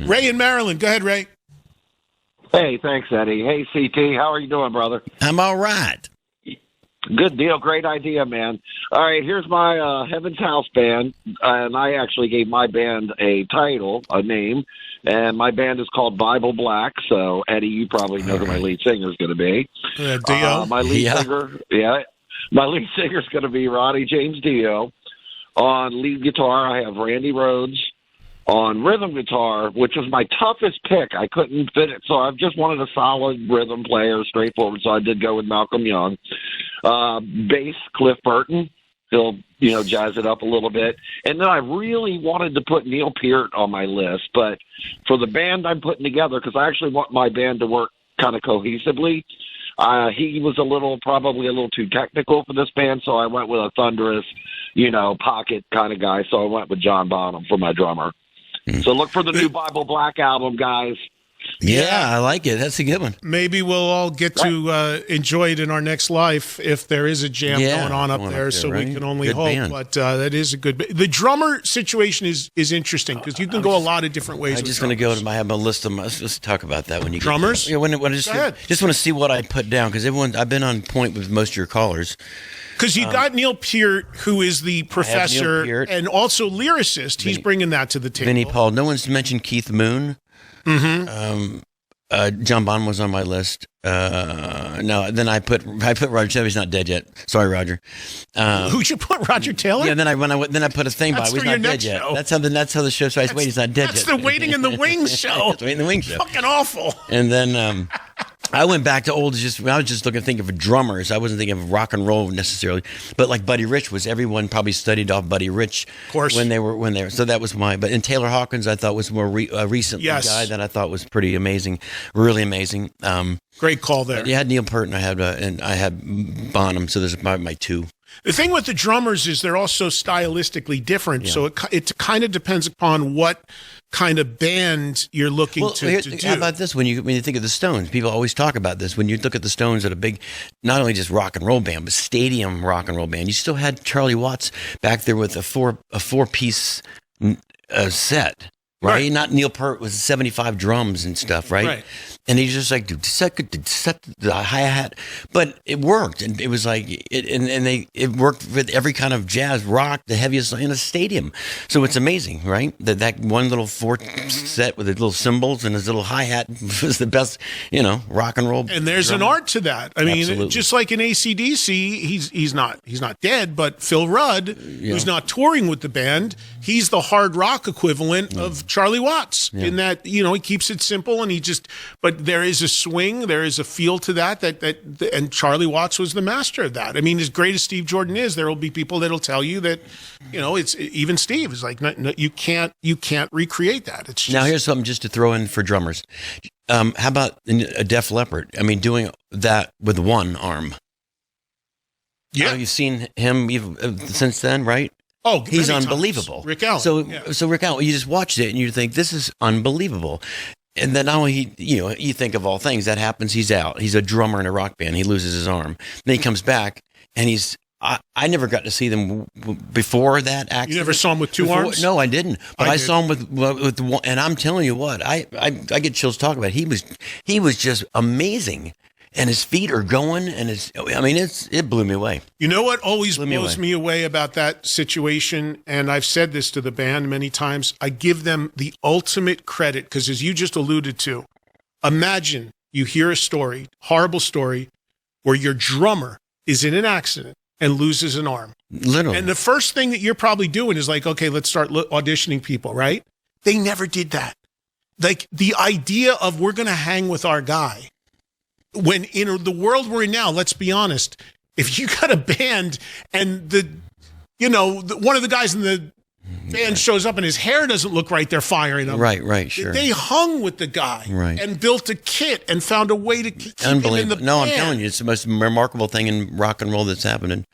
Ray in Maryland. Go ahead, Ray. Hey, thanks, Eddie. Hey, CT, how are you doing, brother? I'm all right. Good deal. Great idea, man. All right, here's my Heaven's House band, and I actually gave my band a title, a name, and my band is called Bible Black. So, Eddie, you probably know who my lead singer is going to be. Dio. My lead singer is going to be Ronnie James Dio. On lead guitar, I have Randy Rhodes. On rhythm guitar, which was my toughest pick, I couldn't fit it, so I just wanted a solid rhythm player, straightforward, so I did go with Malcolm Young. Bass, Cliff Burton. He'll, jazz it up a little bit. And then I really wanted to put Neil Peart on my list, but for the band I'm putting together, because I actually want my band to work kind of cohesively, he was probably a little too technical for this band, so I went with a thunderous, pocket kind of guy, so I went with John Bonham for my drummer. So look for the new Bible Black album, guys. Yeah, I like it. That's a good one. Maybe we'll all get to enjoy it in our next life if there is a jam going on up there. So right? We can only good hope. Band. But that is a good. The drummer situation is interesting because you can go a lot of different ways. I'm just going to go to I have a list of let's talk about that when you drummers. Get when I just want to see what I put down because I've been on point with most of your callers. Because you got Neil Peart, who is the professor and also lyricist. He's bringing that to the table. Vinnie Paul. No one's mentioned Keith Moon. Mm-hmm. John Bonham was on my list. No, then I put Roger Taylor. He's not dead yet. Sorry, Roger. Who'd you put? Roger Taylor? Yeah. Then I put a thing by. He's not dead yet. That's how the show starts. Wait, he's not dead yet. That's the Waiting in the Wings show. It's Waiting in the Wings show. Fucking awful. And then I went back to old. I was just thinking of drummers. I wasn't thinking of rock and roll necessarily. But like Buddy Rich was. Everyone probably studied off Buddy Rich. Of course. When they were. So that was and Taylor Hawkins I thought was more recent guy that I thought was pretty amazing, really amazing. Great call there. You had Neil Peart and I had Bonham. So there's my two. The thing with the drummers is they're also stylistically different. Yeah. So it kind of depends upon what kind of band you're looking to do. How about this? When you think of the Stones, people always talk about this. When you look at the Stones at a big, not only just rock and roll band, but stadium rock and roll band, you still had Charlie Watts back there with a four-piece set. Right? Not Neil Peart with 75 drums and stuff, right? And he's just like, set the hi-hat. But it worked. And it was like, it worked with every kind of jazz, rock, the heaviest in a stadium. So it's amazing, right? That one little four set with the little cymbals and his little hi-hat was the best, rock and roll. And there's an art to that. I mean, just like in AC/DC, he's not dead, but Phil Rudd, who's not touring with the band, he's the hard rock equivalent of Charlie Watts in that, he keeps it simple but there is a swing, there is a feel to that and Charlie Watts was the master of that. I mean, as great as Steve Jordan is, there will be people that'll tell you that, it's even Steve is like, no, you can't recreate that. It's just, now here's something just to throw in for drummers. How about a Def Leppard? I mean, doing that with one arm. Yeah. You've seen him even since then, right? Oh, he's unbelievable. Times. Rick Allen. So Rick Allen, you just watched it and you think this is unbelievable. And then now you think of all things that happens. He's out. He's a drummer in a rock band. He loses his arm. Then he comes back and I never got to see them before that accident. You never saw him with two arms? No, I didn't. But I saw him with one. And I'm telling you what, I get chills talking about it. He was just amazing. And his feet are going, and it blew me away. You know what always blows me away about that situation, and I've said this to the band many times, I give them the ultimate credit, because as you just alluded to, imagine you hear a story, horrible story, where your drummer is in an accident and loses an arm. Literally. And the first thing that you're probably doing is like, okay, let's start auditioning people, right? They never did that. Like the idea of we're going to hang with our guy. When in the world we're in now, let's be honest, if you got a band and one of the guys in the band shows up and his hair doesn't look right, they're firing him. Right, sure. They hung with the guy and built a kit and found a way to keep him in the band. No, I'm telling you, it's the most remarkable thing in rock and roll that's happening.